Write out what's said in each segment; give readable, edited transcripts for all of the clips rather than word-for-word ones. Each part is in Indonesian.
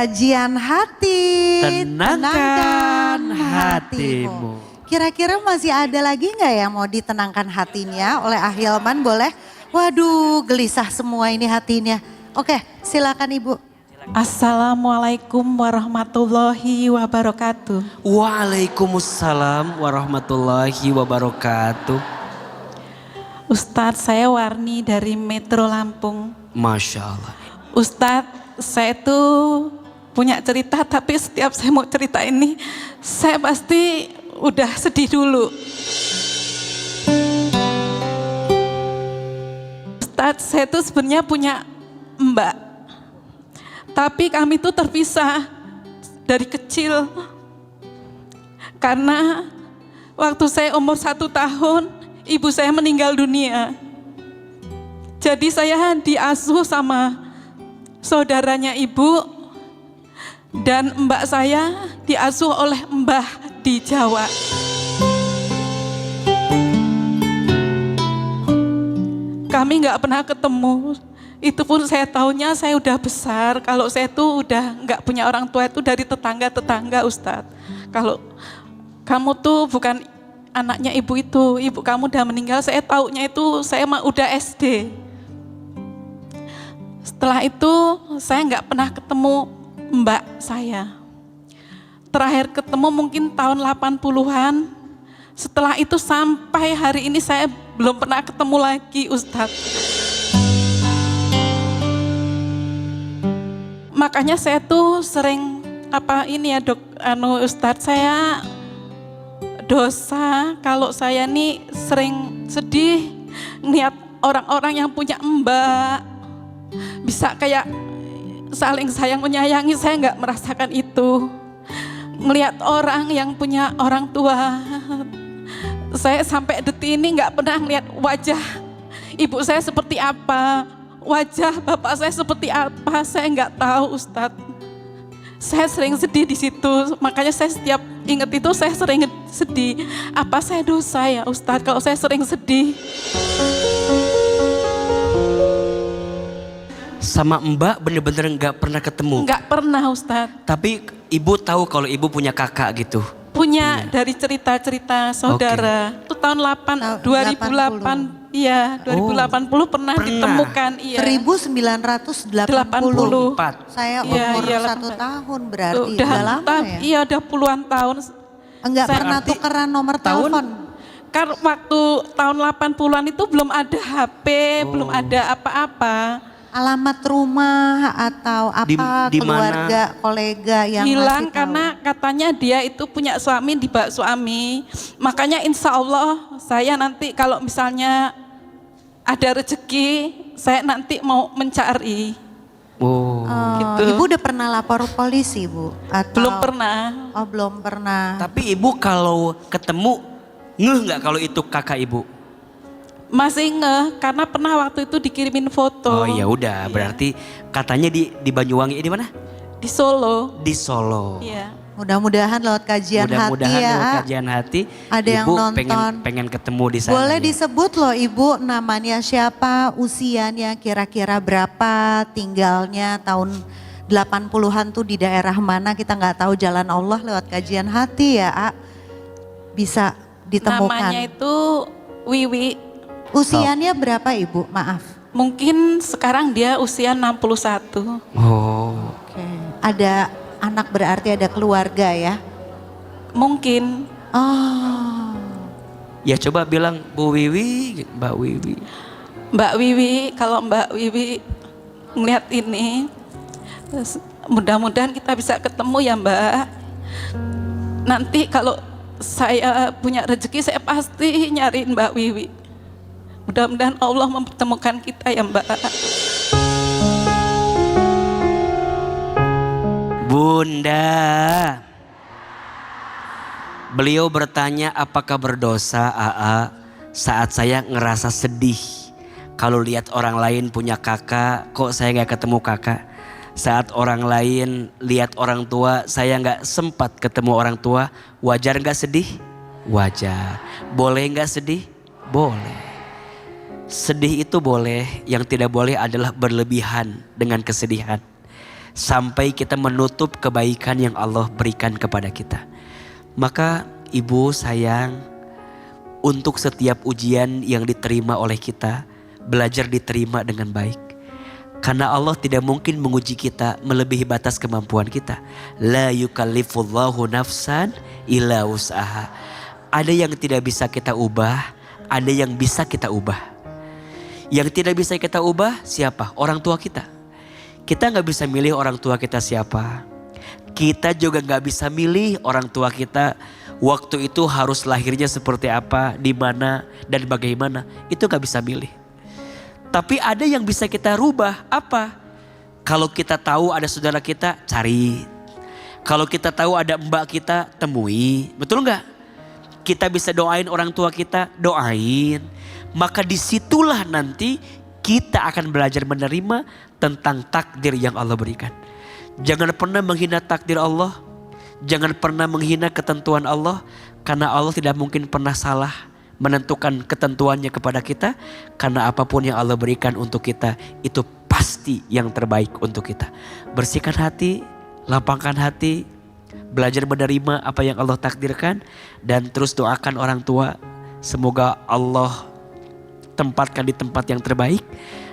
Kajian hati, Tenangkan hatimu. Kira-kira masih ada lagi nggak yang mau ditenangkan hatinya oleh Ahilman, boleh? Waduh, gelisah semua ini hatinya. Oke, silakan Ibu. Assalamualaikum warahmatullahi wabarakatuh. Waalaikumsalam warahmatullahi wabarakatuh. Ustadz, saya Warni dari Metro Lampung. Masya Allah. Ustadz, saya tuh punya cerita, tapi setiap saya mau cerita ini, saya pasti udah sedih dulu. Ustadz, saya tuh sebenarnya punya mbak, tapi kami tuh terpisah dari kecil. Karena waktu saya umur 1 tahun, ibu saya meninggal dunia. Jadi saya diasuh sama saudaranya ibu, dan mbak saya diasuh oleh mbah di Jawa. Kami nggak pernah ketemu. Itu pun saya tahunya saya udah besar. Kalau saya tuh udah nggak punya orang tua itu dari tetangga-tetangga, Ustadz. Kalau kamu tuh bukan anaknya ibu itu, ibu kamu udah meninggal, saya tahunya itu saya udah SD. Setelah itu saya nggak pernah ketemu mbak saya. Terakhir ketemu mungkin tahun 80-an. Setelah itu sampai hari ini saya belum pernah ketemu lagi, Ustadz. Makanya saya tuh sering Ustadz, saya dosa kalau saya nih sering sedih ngeliat orang-orang yang punya mbak bisa kayak saling sayang menyayangi. Saya nggak merasakan itu. Ngelihat orang yang punya orang tua, saya sampai detik ini nggak pernah ngeliat wajah ibu saya seperti apa, wajah bapak saya seperti apa, saya nggak tahu, Ustadz. Saya sering sedih di situ, makanya saya setiap ingat itu saya sering sedih. Apa saya dosa ya, Ustadz, kalau saya sering sedih? Sama mbak bener-bener nggak pernah ketemu? Nggak pernah, Ustadz. Tapi ibu tahu kalau ibu punya kakak gitu? Punya dari cerita-cerita saudara. Itu tahun 2008. Iya, 2080 pernah ditemukan. Iya. 1980. Saya umur 1 tahun berarti. Udah lama ya? Iya, udah puluhan tahun. Enggak pernah tukeran nomor telepon. Kan waktu tahun 80-an itu belum ada HP, belum ada apa-apa. Alamat rumah atau apa keluarga, kolega yang hilang masih karena katanya dia itu punya suami, dibawa suami. Makanya insya Allah saya nanti kalau misalnya ada rezeki, saya nanti mau mencari. Gitu. Ibu udah pernah lapor polisi, Bu? Atau... Belum pernah. Oh, belum pernah. Tapi ibu kalau ketemu ngeh nggak kalau itu kakak ibu? Masih ngeh karena pernah waktu itu dikirimin foto. Oh ya udah, berarti katanya di Banyuwangi, di mana? Di Solo. Di Solo. Iya. Mudah-mudahan lewat kajian hati ya. Lewat kajian hati. Ada yang nonton. Pengen ketemu di sana. Boleh ya. disebut loh Ibu, namanya siapa, usianya kira-kira berapa, tinggalnya tahun 80-an tuh di daerah mana, kita nggak tahu, jalan Allah lewat kajian hati ya, A. Bisa ditemukan. Namanya itu Wiwi. Usianya berapa Ibu? Maaf. Mungkin sekarang dia usia 61. Oh. Oke. Ada anak berarti ada keluarga ya? Mungkin. Oh. Ya coba bilang Bu Wiwi, Mbak Wiwi. Mbak Wiwi, kalau Mbak Wiwi ngeliat ini, mudah-mudahan kita bisa ketemu ya Mbak. Nanti kalau saya punya rezeki, saya pasti nyariin Mbak Wiwi. Mudah-mudahan Allah mempertemukan kita ya Mbak. Bunda, beliau bertanya apakah berdosa AA saat saya ngerasa sedih kalau lihat orang lain punya kakak, kok saya nggak ketemu kakak. Saat orang lain lihat orang tua, saya nggak sempat ketemu orang tua, wajar nggak sedih? Wajar. Boleh nggak sedih? Boleh. Sedih itu boleh, yang tidak boleh adalah berlebihan dengan kesedihan. sampai kita menutup kebaikan yang Allah berikan kepada kita. Maka ibu sayang, untuk setiap ujian yang diterima oleh kita, belajar diterima dengan baik. Karena Allah tidak mungkin menguji kita melebihi batas kemampuan kita. La yukallifullahu nafsan illa wus'aha. Ada yang tidak bisa kita ubah, ada yang bisa kita ubah. Yang tidak bisa kita ubah siapa? Orang tua kita. Kita gak bisa milih orang tua kita siapa. Kita juga gak bisa milih orang tua kita waktu itu harus lahirnya seperti apa, di mana dan bagaimana. Itu gak bisa milih. Tapi ada yang bisa kita rubah. Apa? Kalau kita tahu ada saudara kita, cari. Kalau kita tahu ada mbak kita, temui. Betul gak? Kita bisa doain orang tua kita, doain. Maka disitulah nanti kita akan belajar menerima tentang takdir yang Allah berikan. Jangan pernah menghina takdir Allah. Jangan pernah menghina ketentuan Allah. Karena Allah tidak mungkin pernah salah menentukan ketentuannya kepada kita. Karena apapun yang Allah berikan untuk kita, itu pasti yang terbaik untuk kita. Bersihkan hati, lapangkan hati, belajar menerima apa yang Allah takdirkan. Dan terus doakan orang tua. Semoga Allah tempatkan di tempat yang terbaik.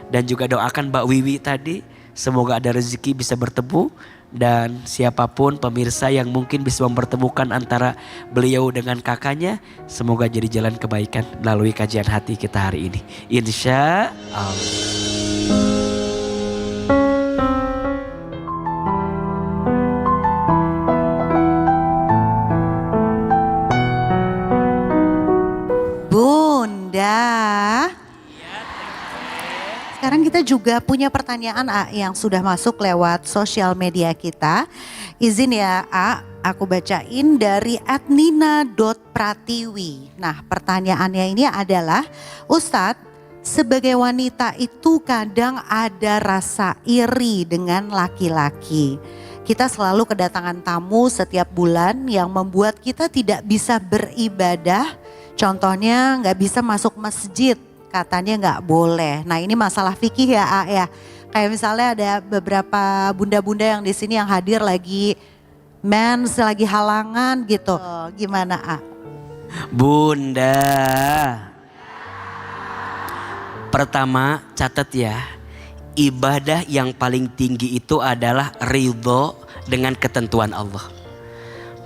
Dan juga doakan Mbak Wiwi tadi, semoga ada rezeki bisa bertemu. Dan siapapun pemirsa yang mungkin bisa mempertemukan antara beliau dengan kakaknya, semoga jadi jalan kebaikan melalui kajian hati kita hari ini, insya Allah. Bunda, sekarang kita juga punya pertanyaan yang sudah masuk lewat sosial media kita. Izin ya aku bacain dari @nina.pratiwi. Nah, pertanyaannya ini adalah, Ustadz, sebagai wanita itu kadang ada rasa iri dengan laki-laki. Kita selalu kedatangan tamu setiap bulan yang membuat kita tidak bisa beribadah. Contohnya nggak bisa masuk masjid. Katanya nggak boleh. Nah, ini masalah fikih ya, ya. Kayak misalnya ada beberapa bunda-bunda yang di sini yang hadir lagi mens, lagi halangan gitu. Gimana, Bunda, pertama catat ya, ibadah yang paling tinggi itu adalah ridho dengan ketentuan Allah.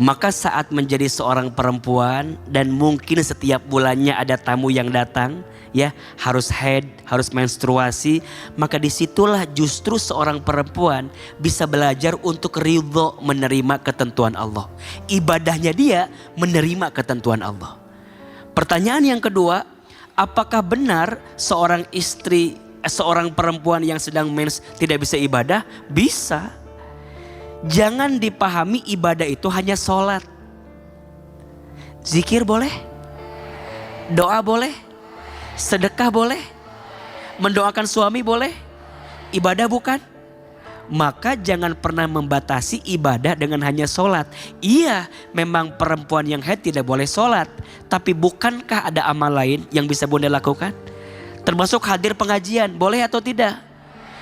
Maka saat menjadi seorang perempuan dan mungkin setiap bulannya ada tamu yang datang, ya harus haid, harus menstruasi, maka disitulah justru seorang perempuan bisa belajar untuk ridho menerima ketentuan Allah. Ibadahnya dia menerima ketentuan Allah. Pertanyaan yang kedua, apakah benar seorang istri, seorang perempuan yang sedang mens tidak bisa ibadah? Bisa. Jangan dipahami ibadah itu hanya sholat. Zikir boleh, doa boleh, sedekah boleh, mendoakan suami boleh, ibadah bukan? Maka jangan pernah membatasi ibadah dengan hanya sholat. Iya, memang perempuan yang haid tidak boleh sholat. Tapi bukankah ada amal lain yang bisa Bunda lakukan? Termasuk hadir pengajian, boleh atau tidak?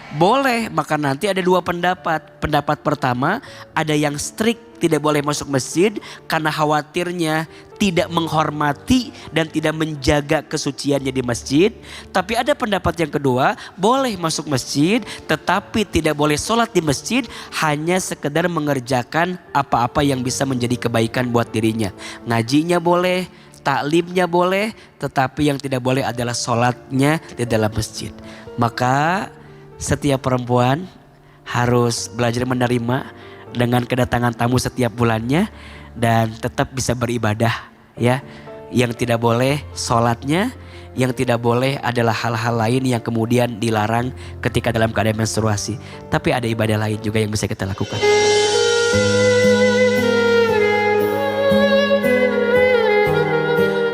Boleh, maka nanti ada dua pendapat. Pendapat pertama, ada yang strict tidak boleh masuk masjid karena khawatirnya tidak menghormati dan tidak menjaga kesuciannya di masjid. Tapi ada pendapat yang kedua, boleh masuk masjid tetapi tidak boleh sholat di masjid, hanya sekedar mengerjakan apa-apa yang bisa menjadi kebaikan buat dirinya. Ngajinya boleh, taklimnya boleh, tetapi yang tidak boleh adalah sholatnya di dalam masjid. Maka setiap perempuan harus belajar menerima dengan kedatangan tamu setiap bulannya dan tetap bisa beribadah ya. Yang tidak boleh sholatnya, yang tidak boleh adalah hal-hal lain yang kemudian dilarang ketika dalam keadaan menstruasi. Tapi ada ibadah lain juga yang bisa kita lakukan.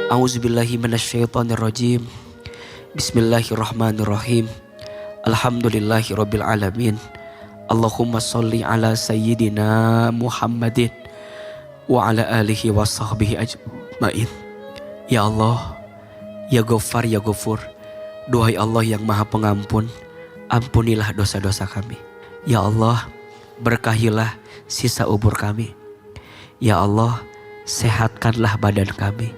A'udzubillahi minasyaitonirrajim. Bismillahirrahmanirrahim. Alhamdulillahirabbil alamin. Allahumma sholli ala sayyidina Muhammadin wa ala alihi wa sahbihi ajmain. Ya Allah, ya Ghaffar, ya Ghafur. Duhai Allah yang Maha Pengampun, ampunilah dosa-dosa kami. Ya Allah, berkahilah sisa umur kami. Ya Allah, sehatkanlah badan kami.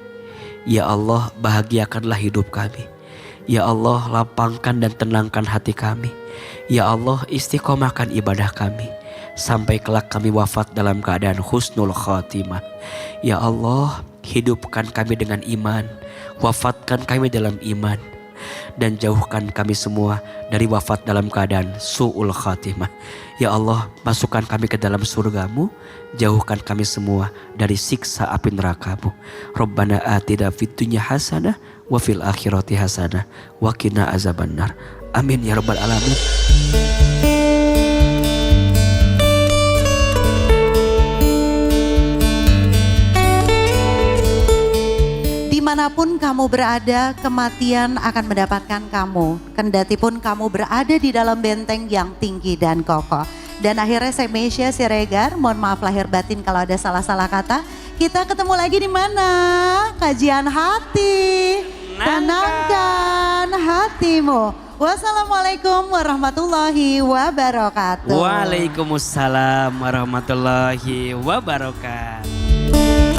Ya Allah, bahagiakanlah hidup kami. Ya Allah, lapangkan dan tenangkan hati kami. Ya Allah, istiqomahkan ibadah kami sampai kelak kami wafat dalam keadaan husnul khatimah. Ya Allah, hidupkan kami dengan iman, wafatkan kami dalam iman, dan jauhkan kami semua dari wafat dalam keadaan su'ul khatimah. Ya Allah, masukkan kami ke dalam surgamu, jauhkan kami semua dari siksa api nerakamu. Rabbana atina fid dunya hasanah wa fil akhirati hasanah wa qina azabannar. Amin ya rabbal alamin. Dimanapun kamu berada, kematian akan mendapatkan kamu. Kendatipun kamu berada di dalam benteng yang tinggi dan kokoh. Dan akhirnya saya Meisya Siregar, mohon maaf lahir batin kalau ada salah-salah kata. Kita ketemu lagi di mana? Kajian hati. Tenangkan hatimu. Wassalamualaikum warahmatullahi wabarakatuh. Waalaikumsalam warahmatullahi wabarakatuh.